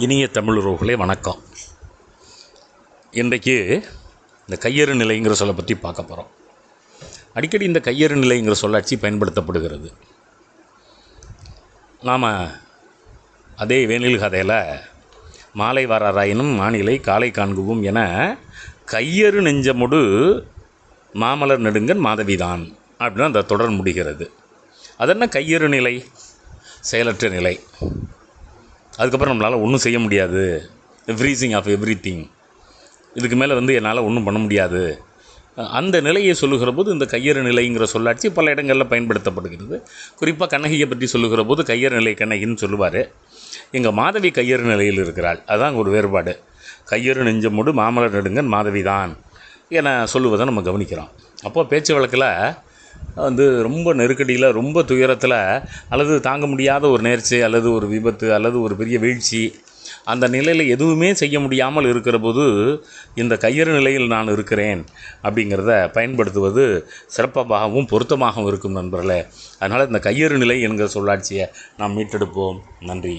இனிய தமிழுறவுகளே வணக்கம். இன்றைக்கு இந்த கையறு நிலைங்கிற சொல்லை பற்றி பார்க்க போகிறோம். அடிக்கடி இந்த கையறு நிலைங்கிற சொல்லாட்சி பயன்படுத்தப்படுகிறது. நாம் அதே வேனில் கதையில் மாலை வாராராயினும் மாநிலை காலை காண்குவோம் என கையறு நெஞ்சமுடு மாமலர் நெடுங்கன் மாதவிதான் அப்படின்னு அந்த தொடர் முடிகிறது. அதென்ன கையறு நிலை? செயலற்ற நிலை. அதுக்கப்புறம் நம்மளால் ஒன்றும் செய்ய முடியாது, ஃப்ரீசிங் ஆஃப் எவ்ரி திங், இதுக்கு மேலே என்னால் ஒன்றும் பண்ண முடியாது, அந்த நிலையை சொல்லுகிற போது இந்த கையறு நிலைங்கிற சொல்லாட்சி பல இடங்களில் பயன்படுத்தப்படுகிறது. குறிப்பாக கண்ணகியை பற்றி சொல்லுகிற போது கையறு நிலை கண்ணகின்னு சொல்லுவார். எங்கள் மாதவி கையறு நிலையில் இருக்கிறாள். அதுதான் ஒரு வேறுபாடு. கையறு நெஞ்சமுடு மாமலர் நெடுங்கன் மாதவி தான் என சொல்லுவதை நம்ம கவனிக்கிறோம். அப்போது பேச்சு வழக்கில் ரொம்ப நெருக்கடியில், ரொம்ப துயரத்தில், அல்லது தாங்க முடியாத ஒரு நேர்ச்சி, அல்லது ஒரு விபத்து, அல்லது ஒரு பெரிய வீழ்ச்சி, அந்த நிலையில் எதுவுமே செய்ய முடியாமல் இருக்கிற போது இந்த கையறு நிலையில் நான் இருக்கிறேன் அப்படிங்கிறத பயன்படுத்துவது சிறப்பாகவும் பொருத்தமாகவும் இருக்கும் நண்பர்களே. அதனால் இந்த கையறு நிலை என்கிற சொல்லாட்சியை நாம் மீட்டெடுப்போம். நன்றி.